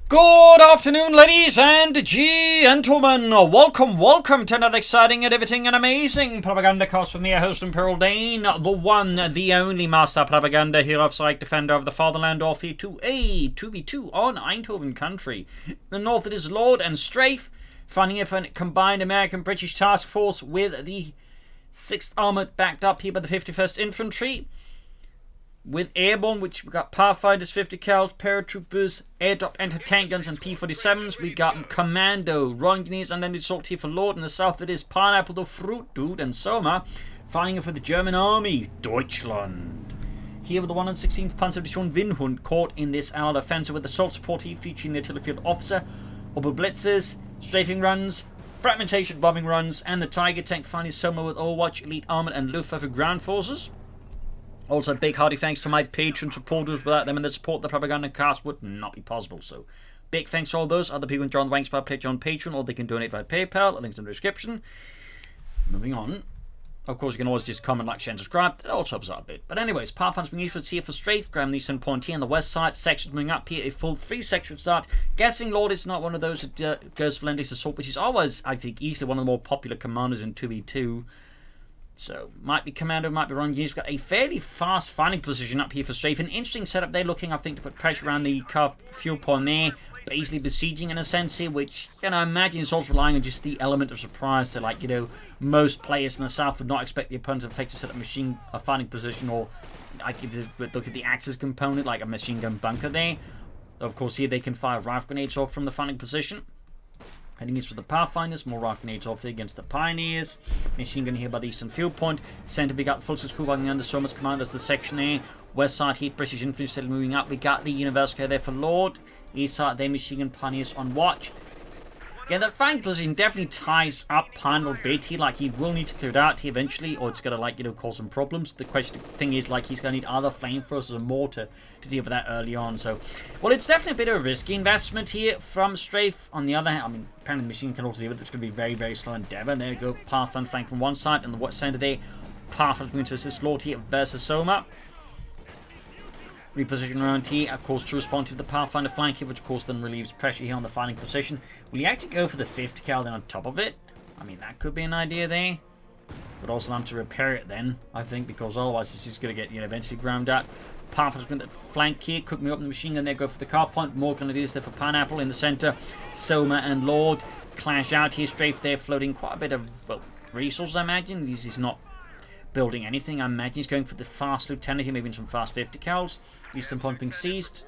Good afternoon, ladies and gentlemen. Welcome to another exciting and riveting and amazing Propagandacast from me, your host Imperial Dane, the one, the only master propaganda hero, psych defender of the fatherland, off here to a 2v2 on Eindhoven Country. In the north it is Lord and Strafe, finding it for a combined American-British task force with the 6th Armoured backed up here by the 51st Infantry. With Airborne, which we got Pathfinders, 50 cals, paratroopers, airdrop anti-tank guns, and P-47s. We got Commando, Rolling Grenades, and then the assault here for Lord. In the south, it is Pineapple, the Fruit Dude, and Soma, fighting it for the German army, Deutschland. Here with the 116th Panzerdivision Windhund, caught in this allied offensive with assault support here, featuring the artillery field officer, Ober Blitzes, strafing runs, fragmentation bombing runs, and the Tiger tank finding Soma with Overwatch, Elite Armored, and Luftwaffe ground forces. Also, big hearty thanks to my Patreon supporters. Without them and the support, the Propagandacast would not be possible. So, big thanks to all those other people who join the ranks by pledge on Patreon, or they can donate via PayPal. Links in the description. Moving on. Of course, you can always just comment, like, share, and subscribe. That also helps out a bit. But anyways, Pathfinder's being used for here for Strafe, grabbing the eastern point here on the west side. Sections moving up here, a full 3-section start. Guessing Lord is not one of those that goes for Lendi's Assault, which is always, I think, easily one of the more popular commanders in 2v2. So, might be Commando, might be Ron. He's got a fairly fast fighting position up here for Strafe. An interesting setup there, looking, I think, to put pressure around the car fuel point there. Basically besieging in a sense here, which, you know, I imagine is also relying on just the element of surprise. So, like, you know, most players in the south would not expect the opponent to effectively set up a fighting position, or, like, if you look at the Axis component, like a machine gun bunker there. Of course, here they can fire rifle grenades off from the fighting position. Heading east for the Pathfinders, more rifle grenades off against the Pioneers. Machine gun here by the eastern field point. Centre we got the full school running under Soma's command as the section A. West side here, British infantry still moving up. We got the Universal there for Lord. East side there, machine gun Pioneers on watch. Yeah, that fighting position definitely ties up Pine a bit here. Like, he will need to clear it out here eventually, or it's going to, like, you know, cause some problems. The thing is, like, he's going to need other flamethrowers or mortar to deal with that early on. So, well, it's definitely a bit of a risky investment here from Strafe. On the other hand, I mean, apparently the machine can also deal with it. It's going to be very, very slow endeavor. There you go, Pathfinder flank from one side, and the west center there, Pathfinder's going to assist Lord here versus Soma. Reposition around here, of course, to respond to the Pathfinder flank here, which of course then relieves pressure here on the fighting position. Will you actually go for the 50 cal then on top of it? I mean, that could be an idea there. But also allow him to repair it then, I think, because otherwise this is going to get, you know, eventually ground out. Pathfinder's going to flank here, cooking up the machine gun there, go for the car point. More going to do this there for Pineapple in the center. Soma and Lord clash out here. Strafe there, floating quite a bit of, well, resources, I imagine. He's not building anything. I imagine he's going for the fast lieutenant here, maybe some fast 50 cals. Eastern point being seized.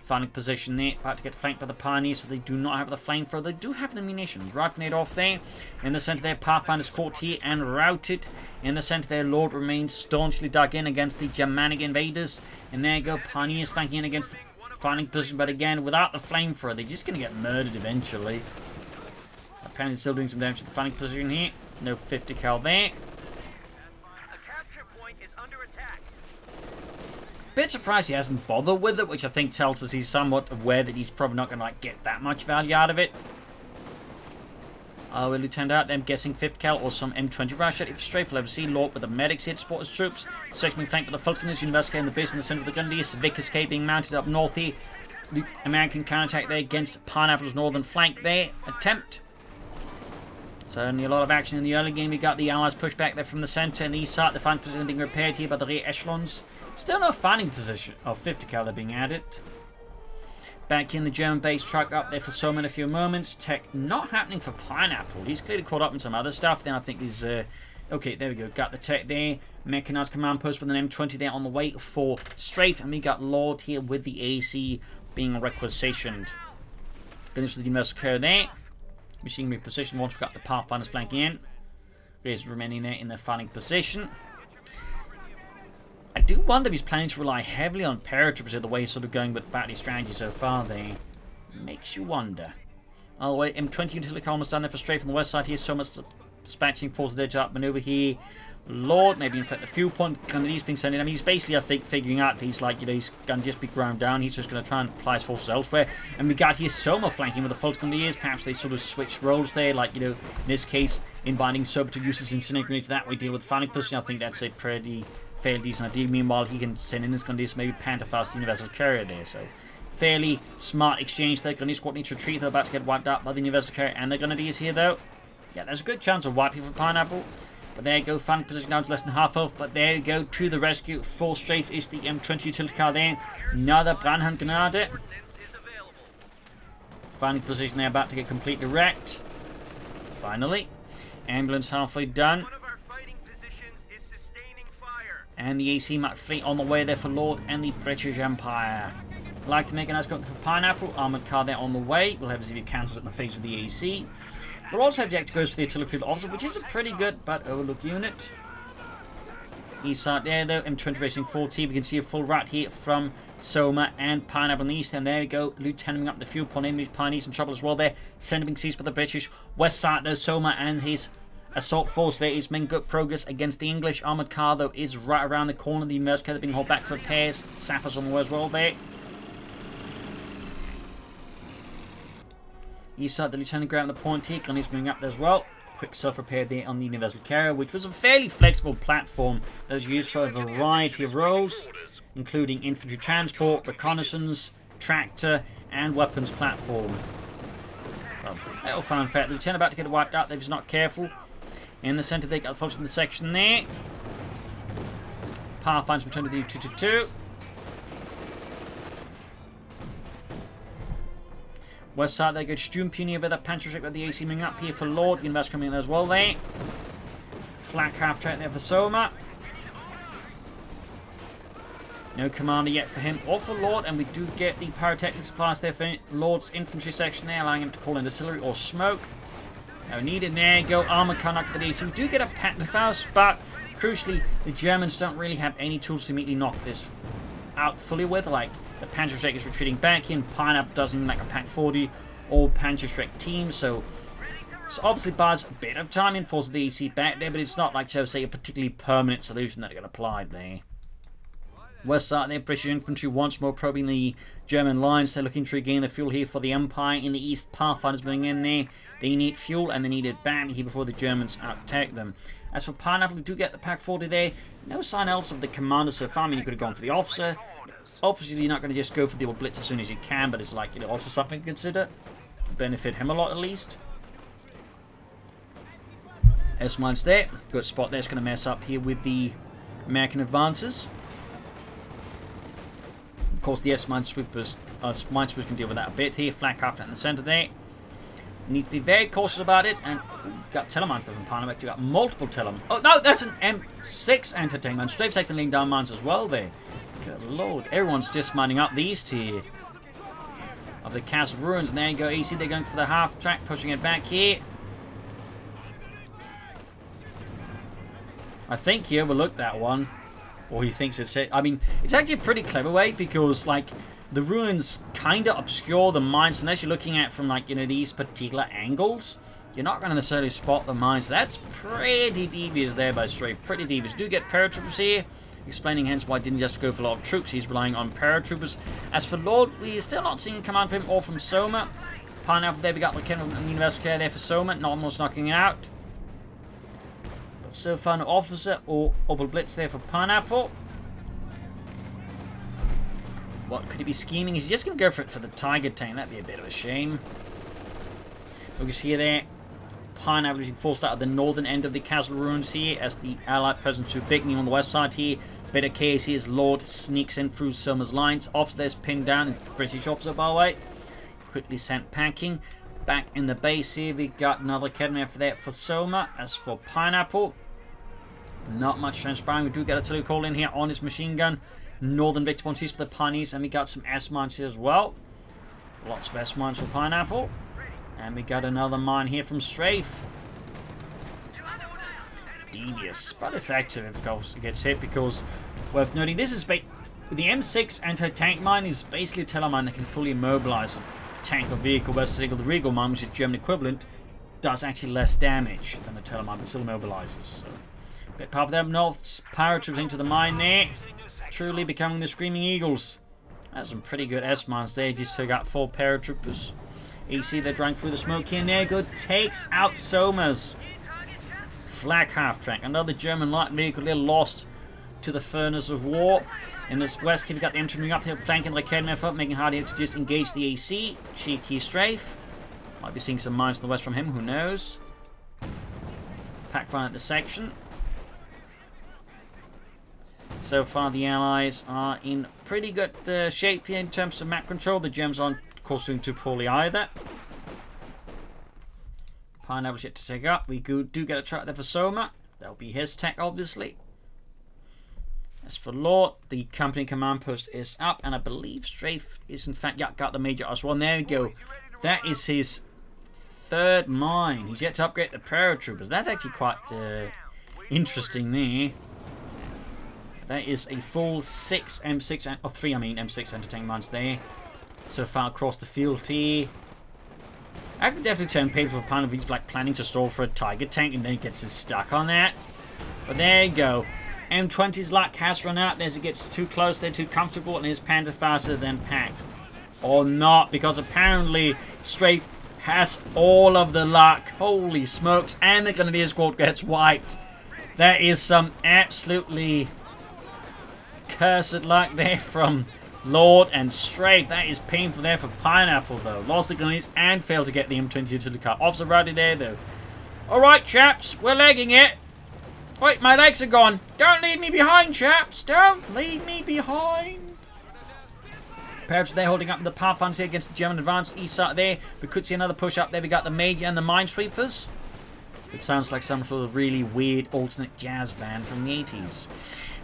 Finding position there, about to get flanked by the Pioneers, so they do not have the flamethrower. They do have the munitions. Rifle grenade off there. In the center there, Pathfinder's caught here and routed. In the center there, Lord remains staunchly dug in against the Germanic invaders. And there you go, Pioneers flanking in against the fighting position, but again, without the flamethrower, they're just going to get murdered eventually. Apparently still doing some damage to the fighting position here. No 50 cal there. Bit surprised he hasn't bothered with it, which I think tells us he's somewhat aware that he's probably not going to, like, get that much value out of it. Will Lieutenant out there, I'm guessing 5th cal or some M20 rush if Strafe will ever see Lord with the medics here to support his troops. Section being flanked by the Falconers, University in the base in the center of the Gundies, Vickers K being mounted up north here. The American counterattack there against Pineapple's northern flank there. Attempt. Certainly a lot of action in the early game. We got the Allies pushed back there from the center and the east side. The fighting position being repaired here by the rear echelons. Still no fighting position of 50 cal being added. Back in the German base, truck up there for Soma in a few moments. Tech not happening for Pineapple. He's clearly caught up in some other stuff. Then I think he's okay, there we go. Got the tech there. Mechanized command post with an M20 there on the way for Strafe. And we got Lord here with the AC being requisitioned. Finish the Universal Carrier there. Machine reposition once we've got the Pathfinders flanking in. Rays remaining there in their fighting position. I do wonder if he's planning to rely heavily on paratroopers the way he's sort of going with battery strategy so far there. Makes you wonder. All the way, M20 utility almost down there for Strafe on the west side here. So much dispatching forces there to maneuver here. Lord, maybe in fact the fuel point Grenadiers being sent in. I mean, he's basically, I think, figuring out if he's like, you know, he's going to just be ground down. He's just going to try and apply his forces elsewhere. And we got here Soma flanking with the full Grenadiers. Perhaps they sort of switch roles there, like, you know, in this case, inviting Soma to use his incendiary grenades that way, deal with fighting position. I think that's a pretty fairly decent idea. Meanwhile, he can send in his Grenadiers, maybe Panther fast Universal Carrier there. So, fairly smart exchange there. Grenadier squad needs to retreat. They're about to get wiped out by the Universal Carrier and the Grenadiers here, though. Yeah, there's a good chance of wiping for Pineapple. But there you go, finding position down to less than half health. But there you go, to the rescue. Full Strafe is the M20 utility car there. Another Brandhand Grenadier. Finding position there, about to get completely wrecked. Finally. Ambulance halfway done. And the AC Mark fleet on the way there for Lord and the British Empire. I'd like to make a nice go for Pineapple. Armoured car there on the way. We'll have to see if he cancels it in the face of the AC. We'll also have the active goes for the artillery field officer, which is a pretty good but overlooked unit. East side there though, M20 Racing 40. We can see a full rout here from Soma and Pineapple on the east. And there we go, lieutenanting up the fuel point. Enemy's Pioneers in trouble as well there. Sending seas for the British. West side though, Soma and his assault force there is making good progress against the English. Armoured car though is right around the corner. The Mercer being hauled back for repairs. Sappers on the way as well there. East side, the lieutenant grabbing the point here. Gunny's moving up there as well. Quick self-repair there on the Universal Carrier, which was a fairly flexible platform that was used for a variety of roles, including infantry transport, reconnaissance, tractor, and weapons platform. So, little fun fact. The lieutenant about to get wiped out if he's not careful. In the centre, they got the folks in the section there. Power finds return to the U222. West side, they go Stu and Puny over the Panzer with the AC moving up here for Lord. Universe coming in as well there. Flak half track there for Soma. No commander yet for him or for Lord, and we do get the pyrotechnic supplies there for Lord's infantry section there, allowing him to call in artillery or smoke. No needed. There you go, armor conduct with the AC. We do get a Pantherfaust, but crucially, the Germans don't really have any tools to immediately knock this out fully with. Like, the Panzerschreck is retreating back in. Pineapple doesn't like a Pack 40 or Panzerschreck team, so obviously buys a bit of time and forces the AC back there, but it's not like, so say, a particularly permanent solution that are going to apply there. West side there, British infantry once more probing the German lines. They're looking to regain the fuel here for the Empire. In the east, Pathfinders moving in there. They need fuel and they need it badly here before the Germans out-attack them. As for Pineapple, we do get the Pack 40 there. No sign else of the commander so far. I mean, you could have gone for the officer. Obviously, you're not going to just go for the blitz as soon as you can, but it's like, you know, also something to consider. Benefit him a lot, at least. S-Mines there. Good spot there. It's going to mess up here with the American advances. Of course, the S-Mine sweepers, minesweepers can deal with that a bit here. Flak half in the centre there. Need to be very cautious about it. And we've got Telemines there from Panama. We've got multiple Telemines. Oh, no, that's an M6 entertainment. Strafe's taking laying down mines as well there. Good lord. Everyone's just mining up the east here of the castle ruins. And there you go, AC. They're going for the half track, pushing it back here. I think he overlooked that one. Or he thinks it's it. I mean, it's actually a pretty clever way because, like, the ruins kind of obscure the mines. Unless you're looking at from, like, you know, these particular angles, you're not going to necessarily spot the mines. That's pretty devious there by Strafe. Pretty devious. Do get paratroopers here. Explaining hence why he didn't just go for a lot of troops. He's relying on paratroopers. As for Lord, we're still not seeing a command from him or from Soma. Pineapple there, we got the Universal Care there for Soma. Not almost knocking it out. But so far, no officer or Opal Blitz there for Pineapple. What could he be scheming? He's just going to go for it for the Tiger tank. That'd be a bit of a shame. Focus here there. Pineapple being forced out of the northern end of the castle ruins here as the Allied presence to Bigny on the west side here. Bit of chaos here as Lord sneaks in through Soma's lines. Officer there's pinned down. British officer, by the way. Quickly sent packing. Back in the base here, we got another academy for that for Soma. As for Pineapple, not much transpiring. We do get a artillery call in here on his machine gun. Northern victor points for the Pioneers, and we got some S-mines here as well. Lots of S-mines for Pineapple. And we got another mine here from Strafe. Devious, but effective if it gets hit, because worth noting, this is the M6 anti-tank mine is basically a telemine that can fully immobilize a tank or vehicle, versus the Regal mine, which is German equivalent, does actually less damage than the telemine, but still immobilizes. So, a bit powerful there. North paratroopers into the mine there, truly becoming the Screaming Eagles. That's some pretty good S-mines there. Just took out 4 paratroopers. You see they're driving through the smoke here, and there good takes out Soma's Flak half track. Another German light vehicle there lost to the furnace of war. In this west here, we got the infantry up here, flanking the Raketten effort, making it harder to just engage the AC. Cheeky Strafe. Might be seeing some mines to the west from him, who knows. Pack fire at the section. So far, the Allies are in pretty good shape here in terms of map control. The Germans aren't, of course, doing too poorly either. Pineapple's yet to take up. We do get a track there for Soma. That'll be his tech, obviously. As for Lord, the company command post is up, and I believe Strafe is in fact got the major as well. And there we go. That is his third mine. He's yet to upgrade the paratroopers. That's actually quite interesting there. That is a full 6 M6, or 3 I mean, M6 anti-tank mines there. So far across the field here. I could definitely turn paid for a pound if he's like planning to stall for a Tiger tank and then he gets stuck on that. But there you go. M20's luck has run out as it gets too close, they're too comfortable, and his Panther faster than packed. Or not, because apparently Strafe has all of the luck. Holy smokes, and the Grenadier squad gets wiped. That is some absolutely cursed luck there from Lord and Strafe. That is painful there for Pineapple, though. Lost the Grenadiers and failed to get the M22 to the car. Officer routed there, though. Alright, chaps, we're legging it. Wait, my legs are gone. Don't leave me behind, chaps. Don't leave me behind. Perhaps they're holding up the Pathfinders here against the German advance. East side there. We could see another push up there. We got the Major and the Minesweepers. It sounds like some sort of really weird alternate jazz band from the 80s.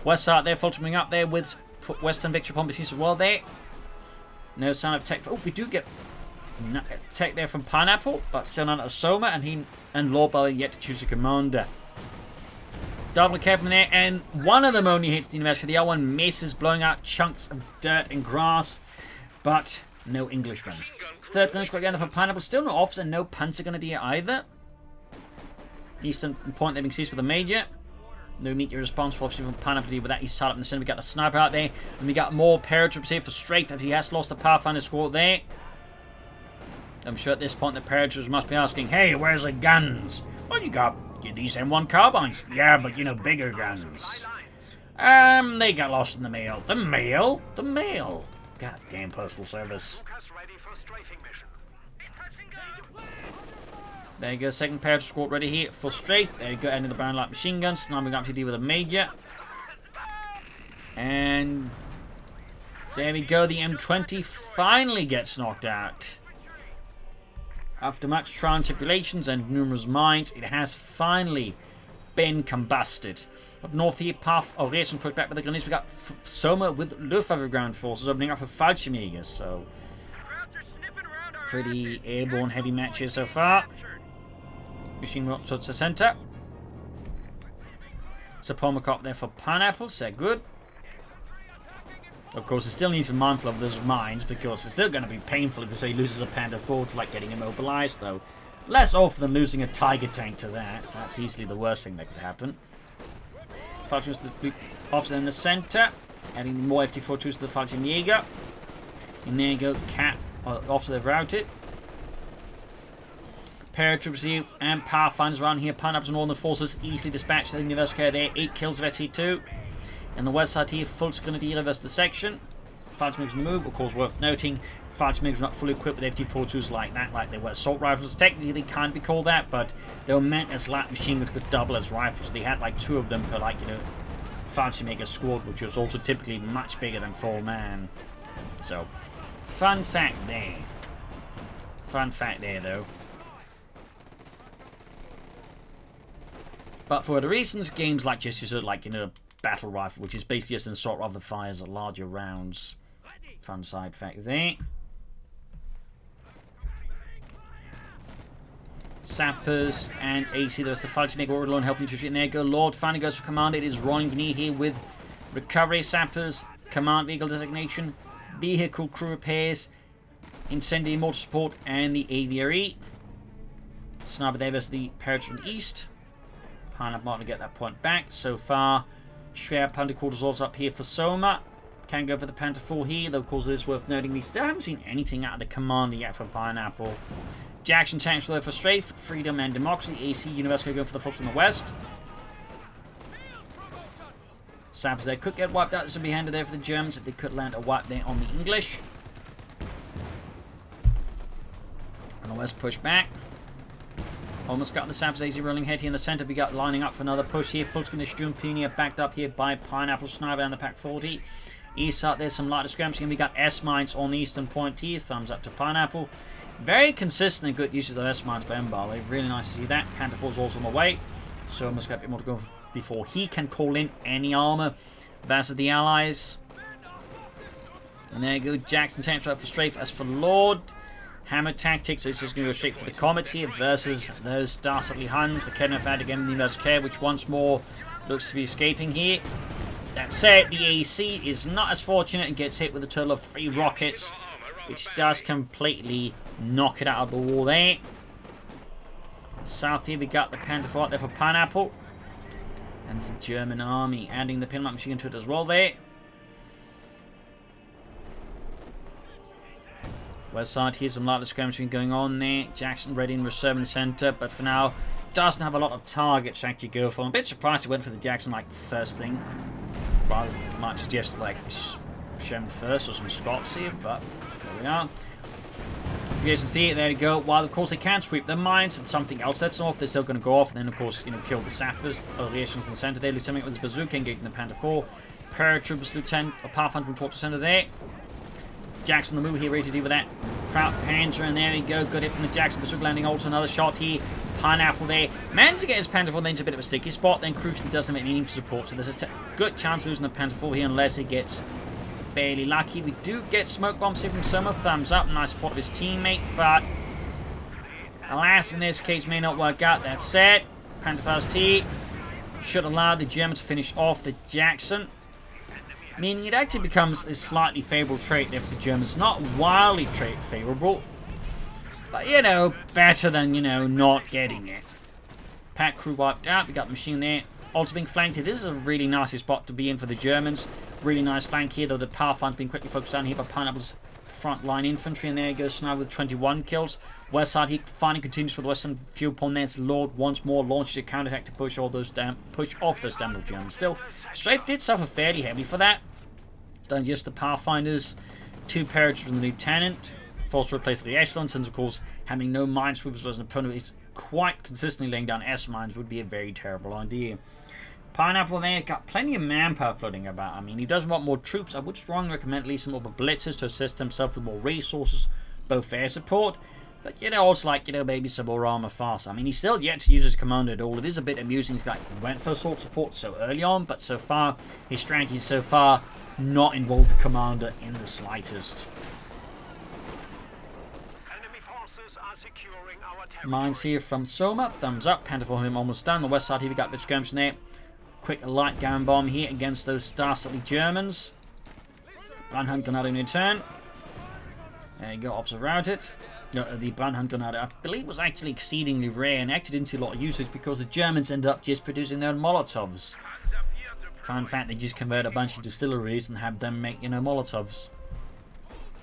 West side there, filtering up there with Western Victory Bomb as well there. No sign of tech. Oh, we do get tech there from Pineapple, but still none of Soma, and he and Lord Bell yet to choose a commander. Double cap in there, and one of them only hits the university. The other one misses, blowing out chunks of dirt and grass, but no Englishman. Third gun squad again for Pineapple. Still no officer, no Panzer Grenadier either. Eastern point they've been seized with the Major. No meteor response for obviously from Pineapple to deal with that. He's tied up in the center. We got the sniper out there, and we got more paratroopers here for Strafe as he has lost the Pathfinder squad there. I'm sure at this point the paratroopers must be asking, "Hey, where's the guns?" "Well, you got these M1 carbines." "Yeah, but you know, bigger guns." They got lost in the mail. The mail? The mail. God damn Postal Service. There you go, second paratroop squad ready here for Strafe. There you go, ending the brown light machine guns. Sniping up to deal with a Major. And there we go, the M20 finally gets knocked out. After much trial and tribulations and numerous mines, it has finally been combusted. Up north here, path of Racing pushed back by the Grenadiers. We got Soma with Luftwaffe ground forces opening up for Fallschirmjägers, so pretty airborne heavy matches so far. Machine gun towards the center. Sapomacop there for Pineapple, so good. Of course, it still needs to be mindful of those mines because it's still going to be painful if, say, he loses a Panther 4 to like getting immobilized, though. Less awful than losing a Tiger tank to that. That's easily the worst thing that could happen. Falcons the officer in the center, adding more FT-42s to the Fallschirmjäger. And there you go, Cat officer they've routed. Paratroopers here and Pathfinders around here. Pineapples and Northern Forces easily dispatched to the Universal Care there. 8 kills of FT2. And the west side here, full Grenadier versus the section. Fallschirmjägers on the move, of course, worth noting. Fallschirmjägers not fully equipped with FT-42s like that, like they were assault rifles. Technically, they can't be called that, but they were meant as light machine guns could double as rifles. They had like 2 of them per, like, you know, Fallschirmjäger squad, which was also typically much bigger than 4-man. So, fun fact there. Fun fact there, though. But for other reasons, games like just sort of like, you know, battle rifle, which is basically just an assault rifle that fires larger rounds. Fun side fact there. Sappers and AC, there's the Fallschirmjäger order alone helping to shoot. There you go, Lord finally goes for command. It is Ronnie Veneer here with recovery, sappers, command vehicle designation, vehicle crew repairs, incendiary mortar support, and the aviary. Sniper there versus the Parrots from the east. Pineapple Martin to get that point back. So far, Schwer Panther quarters also up here for Soma. Can go for the Panther 4 here, though of course it is worth noting we still haven't seen anything out of the commander yet for Pineapple. Jackson tanks there for Strafe, Freedom and Democracy. AC Universal going for the folks in the west. Sappers there could get wiped out. This would be handed there for the Germans if they could land a wipe there on the English. And the West push back. Almost got the Sappers easy rolling ahead here in the center. We got lining up for another push here. Fullscreen Sturmpionier backed up here by Pineapple Sniper and the Pack 40. East side there's some lighter skirmishing. We got S-mines on the eastern point here. Thumbs up to Pineapple. Very consistent and good uses of S-mines by Mbale. Really nice to see that. Panther 4's also on the way. So almost got a bit more to go before he can call in any armor versus the Allies. And there you go. Jackson tanks right for Strafe. As for Lord, Hammer Tactics is just going to go straight for the Comets here versus those dastardly Huns. The Kennefadd again in the United Care, which once more looks to be escaping here. That said, the AC is not as fortunate and gets hit with a total of 3 rockets, which does completely knock it out of the wall there. South here we got the Panther 4 out there for Pineapple. And the German army adding the Pinlock machine to it as well there. West side, here's some lighter skirmishing going on there. Jackson ready and reserve in the center, but for now doesn't have a lot of targets to actually go for. I'm a bit surprised he went for the Jackson like first thing. Rather might suggest like Sherman first or some Scots here, but there we are. You can see it, there you go. While of course they can sweep their mines, if something else sets them off, they're still going to go off, and then of course, you know, kill the sappers. Relations in the center there. Lieutenant with his bazooka engaging the Panther 4. Paratroopers, Lieutenant, a Pathfinder towards the center there. Jackson on the move here, ready to deal with that. Proud Panther, and there we go. Good hit from the Jackson. Bazooka landing also another shot here. Pineapple there. Managed to get his Panther 4 then into a bit of a sticky spot, then crucially doesn't have any support, so there's a good chance of losing the Panther 4 here unless he gets fairly lucky. We do get smoke bombs here from Soma. Thumbs up. Nice support of his teammate, but alas, in this case, may not work out. That said, Panther 4's T should allow the Germans to finish off the Jackson, meaning it actually becomes a slightly favorable trait there for the Germans. Not wildly trait favorable, but, you know, better than, you know, not getting it. Pack crew wiped out. We got the machine there. Also being flanked here. This is a really nasty spot to be in for the Germans. Really nice flank here, though the Pathfinder's being quickly focused down here by Pineapple's frontline infantry. And there he goes, Sniper with 21 kills. West side, he finally continues for the western fuel point. There's Lord once more launches a counterattack to push off those damn Germans. Still, Strafe did suffer fairly heavily for that. It's done just the Pathfinders, 2 paratroopers and the Lieutenant. Forced to replace the echelons, and of course, having no minesweepers as an opponent is quite consistently laying down S-mines would be a very terrible idea. Pineapple there got plenty of manpower floating about. I mean, he does want more troops. I would strongly recommend at least some more blitzers to assist himself with more resources, both air support, but, you know, also like, you know, maybe some more armor fast. I mean, he's still yet to use his commander at all. It is a bit amusing. He's like, went for assault support so early on, but so far, his strategy so far not involved the commander in the slightest. Mines here from Soma. Thumbs up. Panther for him almost done. The west side here we got the skirmish there. Quick light gun bomb here against those dastardly Germans. Brandhunt Grenade in return. There you go, officer routed. The Brandhunt Grenade, I believe, was actually exceedingly rare and acted into a lot of usage because the Germans ended up just producing their own Molotovs. Fun fact, they just convert a bunch of distilleries and have them make, you know, Molotovs.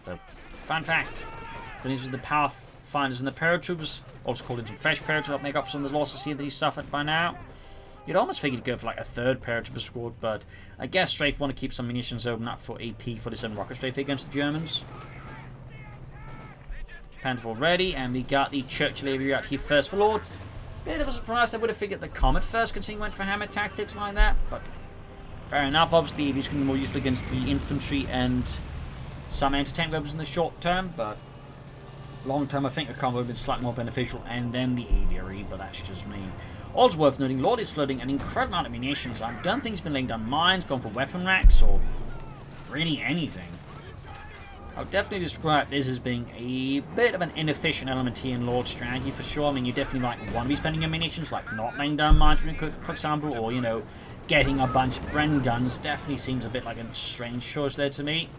So, fun fact. But these were the Pathfinders and the paratroopers. Also called in some fresh paratroopers to make up some of the losses here that he's suffered by now. You'd almost figure to go for like a 3rd paratrooper squad, but I guess Strafe want to keep some munitions open up for AP for this rocket Strafe against the Germans. Panther ready, and we got the Churchill area out here first for Lord. Bit of a surprise, I would have figured the Comet first, considering he went for hammer tactics like that, but fair enough. Obviously, he's going to be more useful against the infantry and some anti-tank weapons in the short term, but long term, I think a Comet would have been slightly more beneficial, and then the aviary, but that's just me. Also worth noting, Lord is floating an incredible amount of munitions. I don't think he's been laying down mines, gone for weapon racks, or really anything. I would definitely describe this as being a bit of an inefficient element here in Lord's strategy for sure. I mean, you definitely like want to be spending your munitions, like not laying down mines, for example, or, you know, getting a bunch of Bren guns. Definitely seems a bit like a strange choice there to me.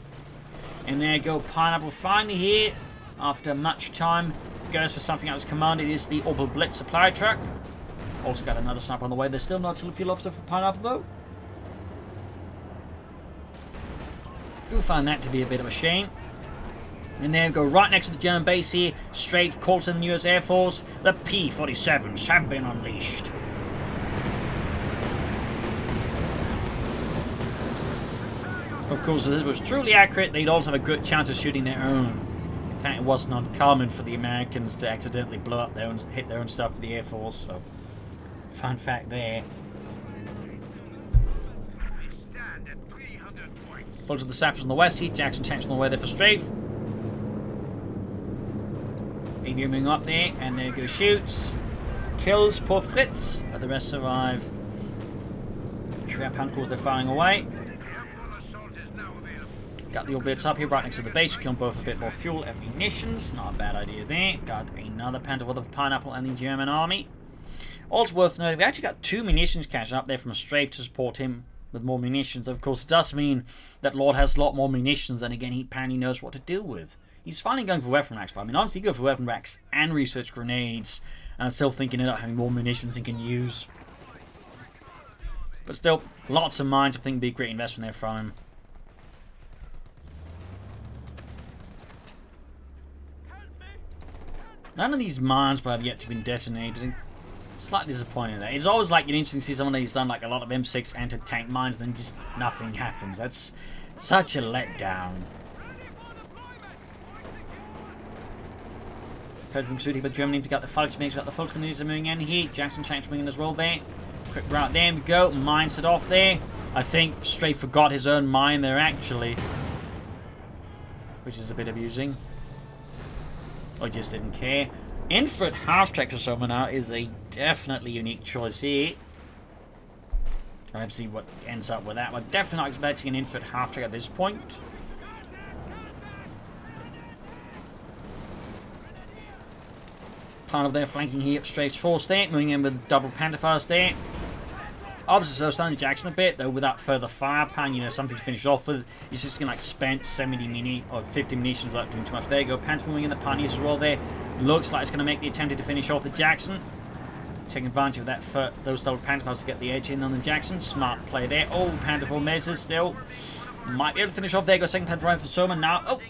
And there you go, Pineapple finally here, after much time, goes for something else commanded. It is the Opel Blitz supply truck. Also got another sniper on the way. There's still not a field officer for Pineapple though. Do find that to be a bit of a shame. And there we go, right next to the German base here. Strafe calls in the US Air Force. The P-47s have been unleashed. Of course, if it was truly accurate, they'd also have a good chance of shooting their own. In fact, it wasn't uncommon for the Americans to accidentally blow up their own, hit their own stuff with the Air Force, so fun fact there. Full to the sappers on the west, Heat Jackson tanks on the way there for Strafe. Aviator moving up there, and there goes shoots. Kills poor Fritz, but the rest survive. Trap handles, they're firing away. Got the orbits up here right next to the base. We can both a bit more fuel and munitions. Not a bad idea there. Got another Panther with a pineapple and the German army. Also worth noting, we actually got 2 munitions caches up there from a Strafe to support him with more munitions. Of course, it does mean that Lord has a lot more munitions, and again, he apparently knows what to deal with. He's finally going for weapon racks, but I mean, honestly, go for weapon racks and research grenades, and I'm still thinking about having more munitions he can use. But still, lots of mines. I think would be a great investment there from him. None of these mines have yet to be detonated. Slightly disappointing there. It's always like interesting to see someone who's done like a lot of M6 anti-tank mines, and then just nothing happens. That's such a letdown. Heard from Sudi, but Germany to get the Volksmates, got the Volksmates are moving in here. Jackson tanks moving in as well there. Quick route there we go. Mines it off there. I think Strafe forgot his own mine there actually, which is a bit amusing. I just didn't care. Infrared half-track for Soma now is a definitely unique choice here. I'll have to see what ends up with that. We're definitely not expecting an infrared half-track at this point. Part of their flanking here up Strafe's force there, moving in with double Panther fires there. Obviously, so stunning Jackson a bit, though, without further firepower, you know, something to finish off with. He's just going to, like, spend 70 or 50 munitions without doing too much. There you go, Panther moving in the Pioneers as well there. Looks like it's going to make the attempt to finish off the Jackson. Taking advantage of that for those double Panther fires to get the edge in on the Jackson. Smart play there. Oh, Panther for misses still. Might be able to finish off there. Go second Panther right for Soma now. Oh!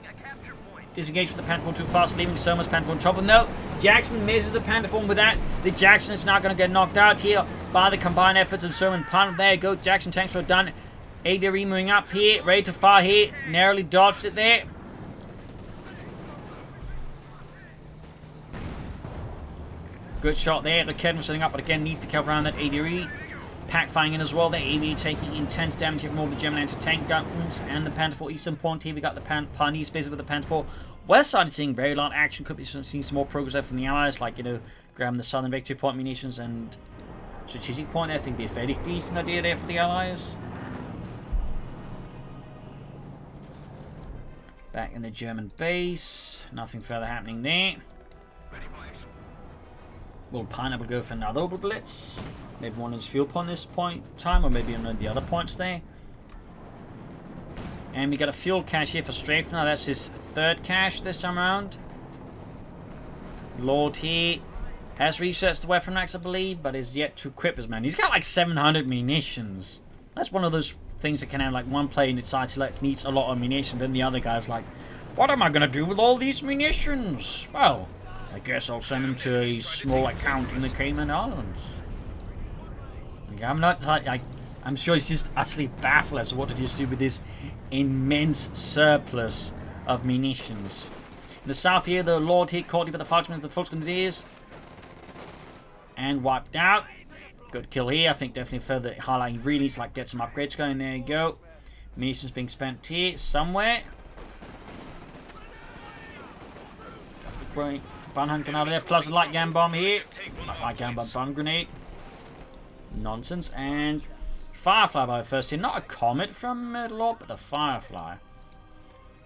Disengaged with the Panther too fast, leaving Soma's Panther in trouble. No, Jackson misses the Panther with that. The Jackson is now going to get knocked out here by the combined efforts of Soma and Panther. There you go, Jackson tanks are done. ADRE moving up here, ready to fire here. Narrowly dodged it there. Good shot there. The Kedman setting up, but again, needs to cover around that ADRE. Pack firing in as well. The AV taking intense damage from all the German anti-tank guns and the Panther 4 Eastern Point here. We got the Pioneers basically with the Panther 4. West side is seeing very lot of action. Could be seeing some more progress there from the Allies, like, you know, grabbing the Southern Victory Point munitions and Strategic Point. I think would be a fairly decent idea there for the Allies. Back in the German base. Nothing further happening there. Will Pineapple go for another Orbital Blitz? Maybe one is fuel point this point time, or maybe on the other points there. And we got a fuel cache here for Strafe now. That's his 3rd cache this time around. Lord here has researched the weapon racks, I believe, but is yet to equip his man. He's got like 700 munitions. That's one of those things that can have like one player in its side select needs a lot of munitions, then the other guy's like, what am I going to do with all these munitions? Well, I guess I'll send them to a small account in the Cayman Islands. I'm not like, I'm sure he's just utterly baffled as to what to just do with this immense surplus of munitions. In the south here, the Lord here caught by the Volksmen of the Volksgrenadiers and wiped out. Good kill here. I think definitely further highlighting really needs to like get some upgrades going. There you go. Munitions being spent here somewhere. Great. Bun hunt out of there. Plus a light gun bomb here. Not light gun, but bun grenade. Nonsense. And Firefly by the first here. Not a Comet from Lord, but a Firefly.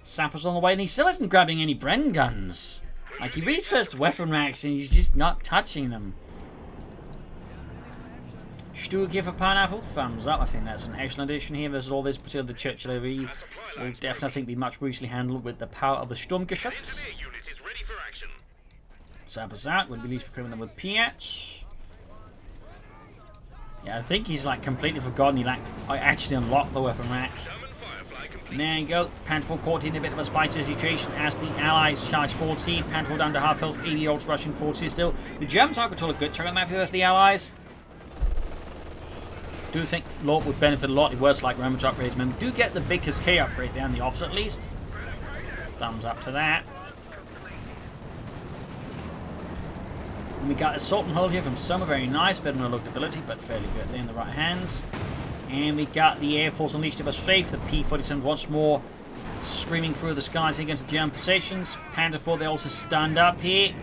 Sappers on the way, and he still isn't grabbing any Bren guns. Like, he researched weapon racks and he's just not touching them. Stuart here for Pineapple. Thumbs up. I think that's an excellent addition here. There's all this particular the Churchill OV will definitely, I think, be much more easily handled with the power of the Sturmgeschütz. Sappers out. We'll be at least equipping them with Piats. Yeah, I think he's like completely forgotten he actually unlocked the weapon rack. And there you go. Panther caught in a bit of a spicy situation as the Allies charge forward here. Panther down to half health. 80 ults rushing forward here still. The Germans are control a good chunk of the map here as the Allies. Do think Lord would benefit a lot. It was like remember to upgrades. Remember, do get the Vickers K upgrade there, and the officer at least. Thumbs up to that. And we got Assault and Hold here from Soma, very nice, better than lookability, but fairly good there in the right hands. And we got the Air Force Unleashed by Strafe, the P-47 once more screaming through the skies against the German positions. Panther IV, they also stand up here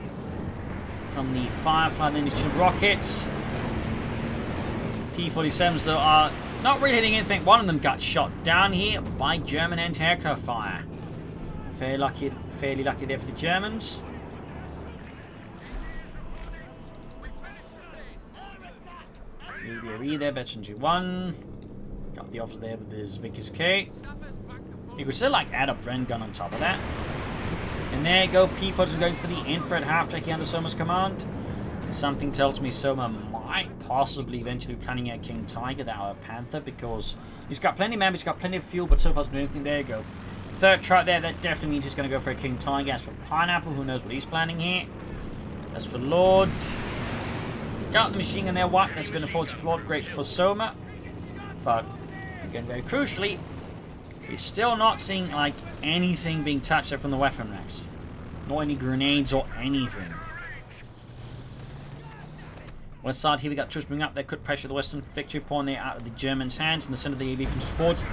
from the Firefly and the rockets. P-47s though are not really hitting anything. One of them got shot down here by German anti-aircraft fire. Fairly lucky there for the Germans. UBRE there, Veteran 2-1. Got the officer there with his Vickers K. You could still like add a Bren gun on top of that. And there you go, P-47 going for the infrared half-track here under Soma's command. Something tells me Soma might possibly eventually be planning a King Tiger, that or a Panther, because he's got plenty of members, he's got plenty of fuel, but so far he's doing anything. There you go. Third truck there, that definitely means he's going to go for a King Tiger. As for Pineapple, who knows what he's planning here. As for Lord, got the machine gun there, what? That's been a forward for Lord, great for Soma. But, again, very crucially, we're still not seeing, like, anything being touched up from the weapon racks. Not any grenades or anything. West side here, we got troops moving up. They could pressure the western victory point there out of the Germans' hands. In the center of the AV pushes forwards.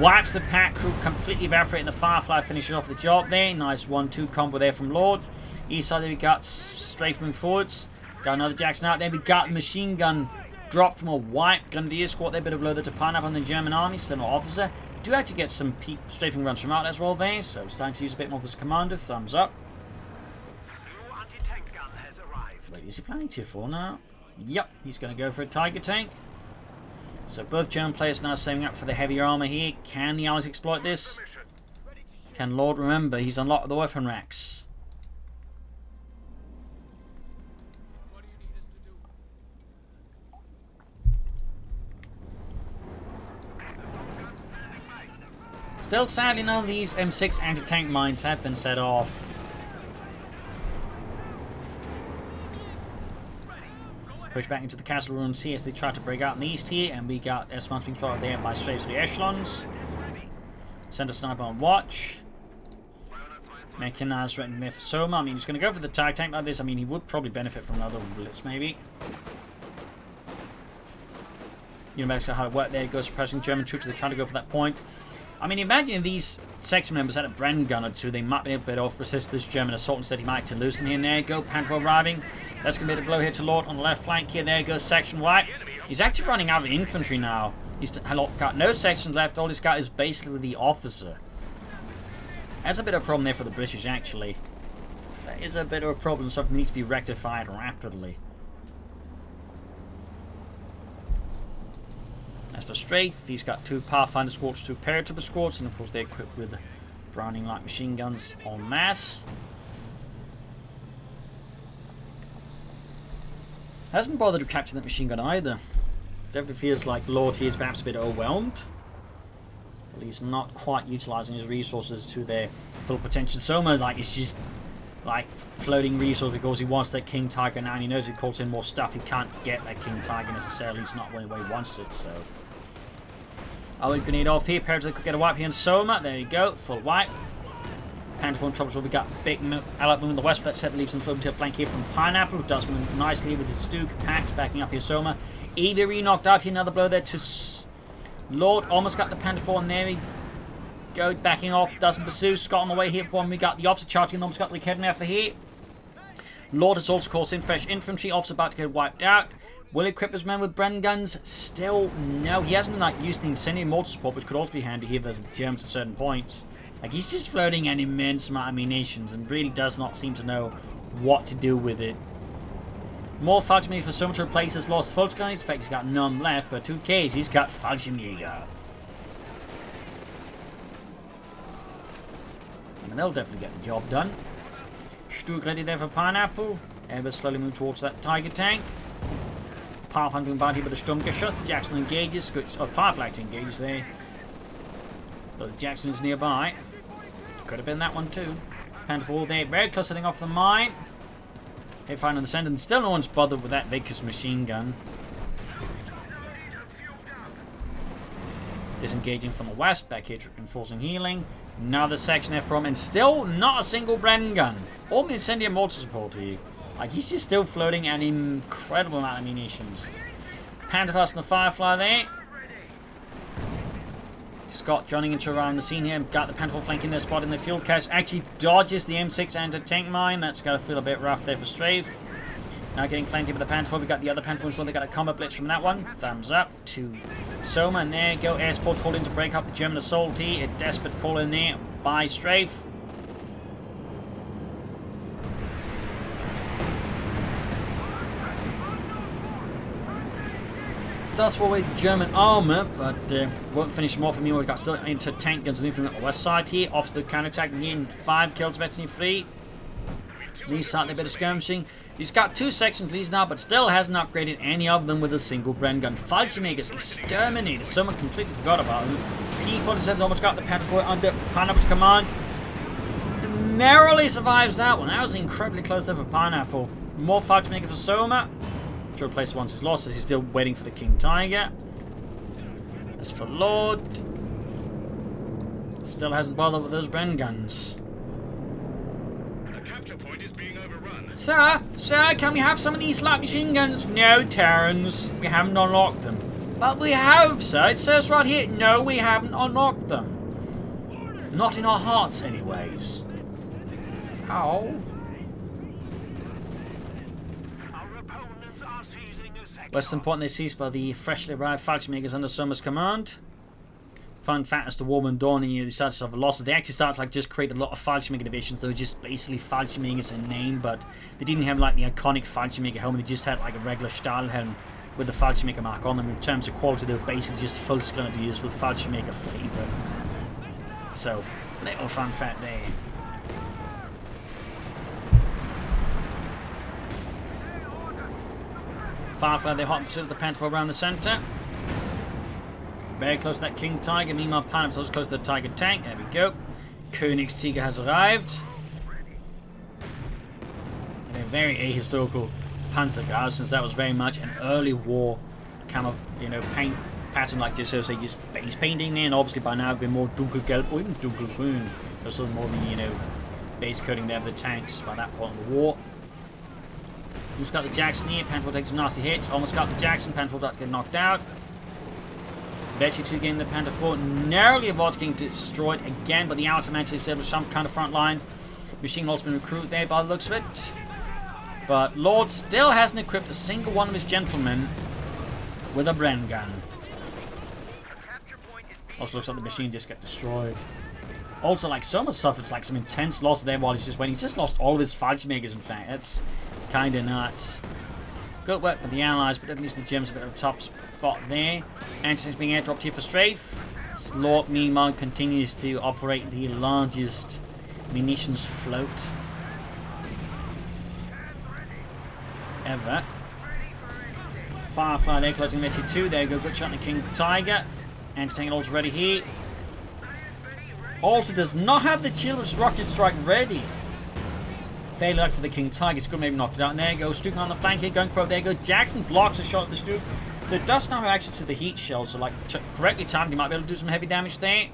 Wipes the pack crew, completely evaporating the Firefly, finishing off the job there. Nice 1-2 combo there from Lord. East side there, we got Strafe moving forwards. Got another Jackson out there. We got the machine gun dropped from a white Grenadier squad there. Bit of blow there to Pineapple on the German army. Still no officer. Do actually get some strafing runs from out as well there. So it's time to use a bit more as a commander. Thumbs up. Wait, is he planning tier 4 now? Yep, he's going to go for a Tiger tank. So both German players now saving up for the heavier armor here. Can the Allies exploit this? Can Lord remember? He's unlocked the weapon racks. Still, sadly, none of these M6 anti-tank mines have been set off. Push back into the castle ruins here as they try to break out in the east here, and we got S-1s being spotted there by Strafes of the echelons. Center sniper on watch. Mechanized threatening there for Soma. I mean, he's going to go for the tag tank like this. I mean, he would probably benefit from another blitz, maybe. You know, how it worked there. He goes suppressing German troops. They're trying to go for that point. I mean, imagine these section members had a Bren gun or two. They might be able to resist this German assault. Instead, he might actually loosen here and there. Go, Panther arriving. That's going to be the blow here to Lord on the left flank here. There goes section white. He's actually running out of infantry now. He's got no sections left. All he's got is basically the officer. That's a bit of a problem there for the British, actually. That is a bit of a problem. Something needs to be rectified rapidly. As for Strafe, he's got 2 Pathfinder squads, 2 Paratrooper squads, and of course they're equipped with Browning light machine guns en masse. Hasn't bothered to capture that machine gun either. Definitely feels like Lord here is perhaps a bit overwhelmed. But he's not quite utilising his resources to their full potential. Soma, like, it's just like floating resource because he wants that King Tiger now, and he knows he calls in more stuff. He can't get that King Tiger necessarily. It's not the way he wants it, so. Oh, we grenade off here. Paratrooper could get a wipe here on Soma. There you go. Full wipe. Panther IV troubles. We got big allied movement in the west, but that set leaves them floating to a flank here from Pineapple, who does move nicely with his Duke packs backing up here. Soma. EVRE knocked out here. Another blow there to Lord. Almost got the Panther IV, and there he go backing off. Doesn't pursue. Scott on the way here for him. We got the officer charging. Almost got the Kedner for here. Lord has also called in fresh infantry. Officer about to get wiped out. Will he equip his men with Bren guns? Still no. He hasn't like used the incendiary mortar support, which could also be handy here if there's Germans at certain points. Like, he's just floating an immense amount of munitions and really does not seem to know what to do with it. More Fallschirmjäger for Soma to replace his lost Volksgun. In fact, he's got none left, but 2Ks, he's got Fallschirmjäger. And they'll definitely get the job done. Stuk ready there for Pineapple. Ever slowly move towards that Tiger tank. Pathfinder bound here with the Sturmgeschütz. Jackson engages. Good. Oh, Firefly engages there. But Jackson's nearby. Could have been that one too. Panther IV there. Very close setting off the mine. They find on the center. And still no one's bothered with that Vickers machine gun. Disengaging from the west, back here reinforcing healing. Another section there from, and still not a single Bren gun. Or incendiary mortar support here. Like, he's just still floating an incredible amount of munitions. Pantherfast and the Firefly there. Scott joining into around the scene here. Got the Panther flanking their spot in the fuel cache. Actually dodges the M6 anti-tank mine. That's going to feel a bit rough there for Strafe. Now getting flanked by the Panther. We got the other Panther as well. They got a combat blitz from that one. Thumbs up to Soma. And there you go. Air support called in to break up the German assault here. A desperate call in there by Strafe. Does fall away the German armour, but won't finish them off for me. We've got still into tank guns on the west side here. Off to the counter-attack again. 5 kills, veteran 3. He's starting a bit of skirmishing. He's got 2 sections leads now, but still hasn't upgraded any of them with a single Bren gun. Fallschirmjägers exterminated. Someone completely forgot about him. P-47's almost got the Panther under Pineapple's command. Narrowly survives that one. That was incredibly close there for Pineapple. More Fallschirmjäger for Soma. To replace once he's lost, as he's still waiting for the King Tiger. As for Lord, still hasn't bothered with those Bren guns. The capture point is being overrun. Sir, can we have some of these light machine guns? No, Terrans, we haven't unlocked them. But we have, sir. It says right here, no, we haven't unlocked them. Not in our hearts, anyways. Ow. Western point they seized by the freshly arrived Fallschirmjägers under Soma's command. Fun fact, as the war went on and they started to have losses, they actually started to like just create a lot of Fallschirmjäger divisions. They were just basically Fallschirmjägers in name, but they didn't have like the iconic Fallschirmjäger helmet. They just had like a regular Stahlhelm with the Fallschirmjäger mark on them. In terms of quality, they were basically just full grenadiers with Fallschirmjäger flavor. So, little fun fact there. Firefly, they hot pursuit of the Panther around the centre. Very close to that King Tiger. Meanwhile, Pineapple's also close to the Tiger tank. There we go. Königstiger has arrived. And a very ahistorical Panzergau, since that was very much an early war kind of, paint pattern like this. So say just base painting there, and obviously by now been more dunkelgelb or even dunkelgrün. There's sort of more the, base coating there of the tanks by that point of the war. Who's got the Jackson here? Panther takes some nasty hits. Almost got the Jackson. Panther about to get knocked out. Betty 2 getting the Panther 4. Narrowly avoids getting destroyed again, but the outer managed to establish some kind of front line. Machine Lord's been recruited there by the looks of it. But Lord still hasn't equipped a single one of his gentlemen with a Bren gun. Also looks like the machine just got destroyed. Also, like, Soma suffered like some intense loss there while he's just waiting. He's just lost all of his Fallschirmjägers, in fact. That's kind of nuts. Good work with the Allies, but at least the Germans a bit of a top spot there. Anthony's being airdropped here for Strafe. Slorp, meanwhile, continues to operate the largest munitions float ever. Firefly there, closing Betty 2. There you go, good shot on the King Tiger. Anti-tank also ready here. Also does not have the Children's Rocket Strike ready. Very lucky for the King Tiger. Could maybe knocked it out. And there you go. Stuking on the flank here. Going for it. There you go. Jackson blocks a shot at the Stuke. So it does now have access to the heat shell. So, like, correctly timed, you might be able to do some heavy damage there.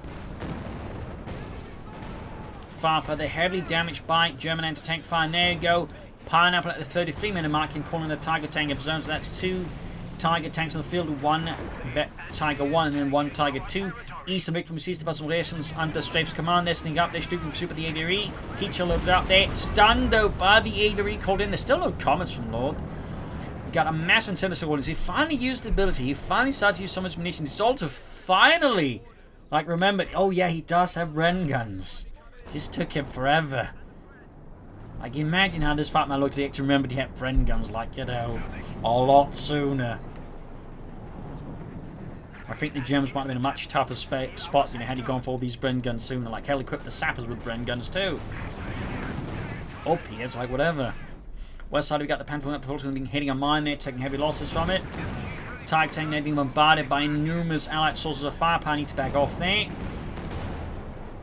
Firefly, they're heavily damaged by German anti-tank fire. And there you go. Pineapple at the 33-minute mark and calling the Tiger tank of zones. So that's 2 Tiger tanks on the field. 1 Tiger 1 and then 1 Tiger 2. Eastern victim seized by some rations under Strafe's command. They're sneaking up. They're shooting pursuit with the ADRE. Heat shell loaded up there. Stunned though by the ADRE called in. There's still no comments from Lord. Got a massive incentive orders. He finally used the ability. He finally started to use so much munitions. He's also finally, like, remembered, oh yeah, he does have Ren guns. Just took him forever. Like, imagine how this fight might look if he actually remembered he had Bren guns, like, a lot sooner. I think the Germans might have been a much tougher spot, had he gone for all these Bren guns sooner. Like, hell, equip the sappers with Bren guns too. Oh, PS, like, whatever. West side, we got the Panther up to being hitting a mine there, taking heavy losses from it. Tiger tank there being bombarded by numerous allied sources of firepower. Need to back off there.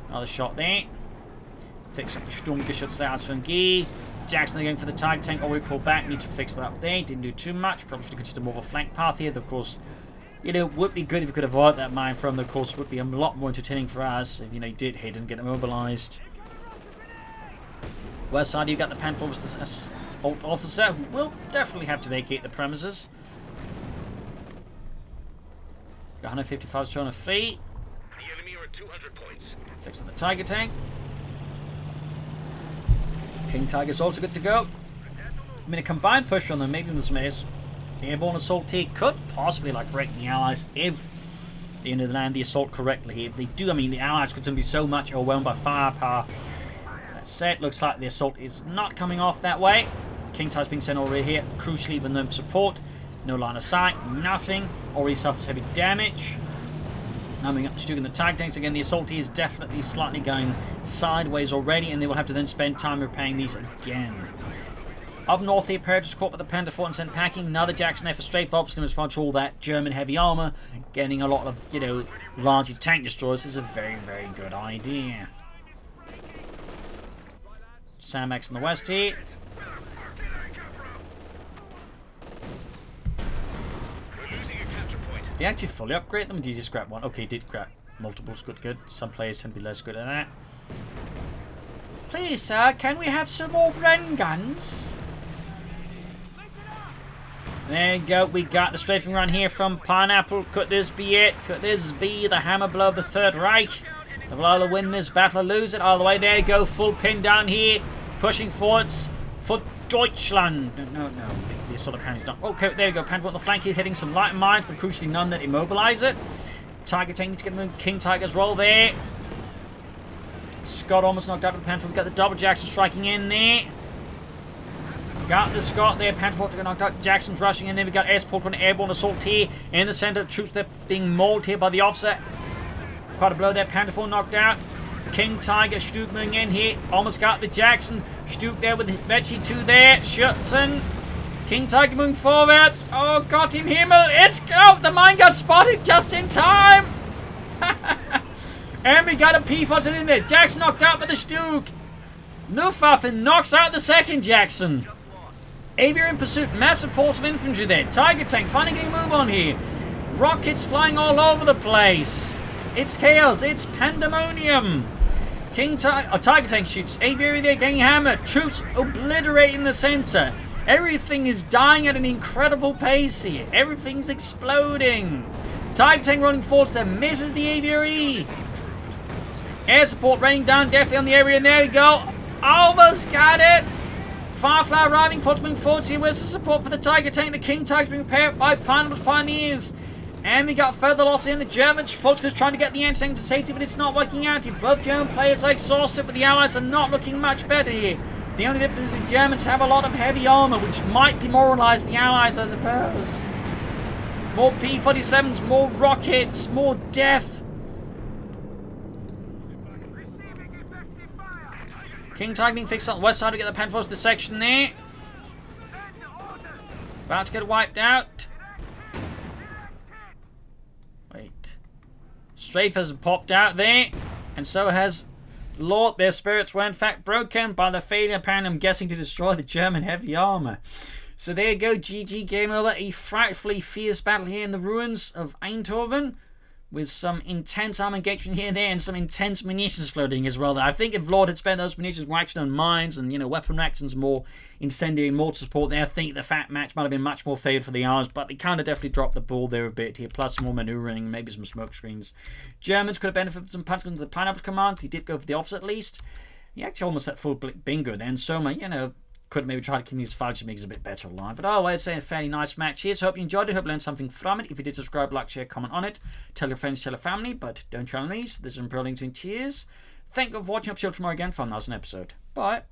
Another shot there. Fix up the Sturmgeschütz there as from Guy. Jackson going for the Tiger tank. Oh, we pull back. Need to fix that up there. Didn't do too much. Probably should have considered more of a flank path here. Of course, You know, would be good if we could avoid that mine from the course. Would be a lot more entertaining for us if, you know, he did hit and get immobilized. West side, you got the Panther with this assault officer who will definitely have to vacate the premises. Got 155 showing a fee. The enemy are at 200 points. Fixing the Tiger tank. King Tiger's also good to go. I mean, a combined push on them, maybe with this mace. The Airborne assault T could possibly like break the Allies if they land the assault correctly. If they do, I mean, the Allies could be so much overwhelmed by firepower. That said, looks like the assault is not coming off that way. King Tiger's being sent over here, crucially with no support. No line of sight, nothing. Already suffers heavy damage. Numbing up, shooting the Tiger tanks again. The assault T is definitely slightly going sideways already, and they will have to then spend time repairing these again. Up north, the Imperator's caught by the Panther Fort and sent packing. Another Jackson there for Strafe Ops, going to respond to all that German heavy armor. Getting a lot of, you know, larger tank destroyers is a very, very good idea. Sandmax in the west here. Did he actually fully upgrade them? Or did he just grab one? Okay, he did grab multiples. Good, good. Some players tend to be less good at that. Please, sir, can we have some more Bren guns? There you go. We got the strafing run here from Pineapple. Could this be it? Could this be the hammer blow of the Third Reich? They will either win this battle or lose it. All the way there you go. Full pin down here. Pushing forwards for Deutschland. No. The sort of panic. Okay, there you go. Panther on the flank here, hitting some light mines, but crucially none that immobilize it. Tiger tank to get the King Tiger's roll there. Scott almost knocked out the Panther. We've got the double Jackson striking in there. Got the Scott there. Panther to get knocked out. Jackson's rushing in there. We got S-Port on Airborne assault here in the center. Troops that being mauled here by the officer. Quite a blow there. Panther knocked out. King Tiger, Stuke moving in here. Almost got the Jackson. Stuke there with Veggie 2 there. Schützen. King Tiger moving forwards. Oh, Gott im Himmel. It's go. The mine got spotted just in time. And we got a P-40 in there. Jackson knocked out by the Stuke. Luftwaffe knocks out the second Jackson. Aviator in pursuit. Massive force of infantry there. Tiger tank finally getting a move on here. Rockets flying all over the place. It's chaos. It's pandemonium. Tiger tank shoots. Aviator there getting hammered. Troops obliterating the center. Everything is dying at an incredible pace here. Everything's exploding. Tiger tank running forwards there. Misses the aviary. Air support raining down definitely on the area. And there we go. Almost got it. Firefly arriving. Force moving forwards here. Where's the support for the Tiger tank? The King Tiger's being repaired by Pineapple's Pioneers. And we got further loss in. The Germans. Volkswagen's trying to get the anti-tank to safety, but it's not working out here. Both German players are exhausted, but the Allies are not looking much better here. The only difference is the Germans have a lot of heavy armor, which might demoralize the Allies, I suppose. More P-47s, more rockets, more death. King Tiger being fixed on the west side to get the Panther the section there. About to get wiped out. Wait. Strafe has popped out there, and so has Lord. Their spirits were in fact broken by the failure, apparently, I'm guessing, to destroy the German heavy armor. So there you go, GG, game over. A frightfully fierce battle here in the ruins of Eindhoven, with some intense arm engagement here and there, and some intense munitions floating as well. I think if Lord had spent those munitions waxing on mines and, you know, weapon reactions, more incendiary mortar support there, I think the fact match might have been much more favoured for the Allies, but they kind of definitely dropped the ball there a bit here, plus some more manoeuvring, maybe some smoke screens. Germans could have benefited from some punches into the Pineapple command. He did go for the opposite at least. He actually almost had full bingo then. Soma, you know, could maybe try to keep these fights to make it a bit better alive. But I'd say a fairly nice match here. So hope you enjoyed it. Hope you learned something from it. If you did, subscribe, like, share, comment on it. Tell your friends, tell your family, but don't tell me. So this is Imperial Links and cheers. Thank you for watching. Hope to see you tomorrow again for another episode. Bye.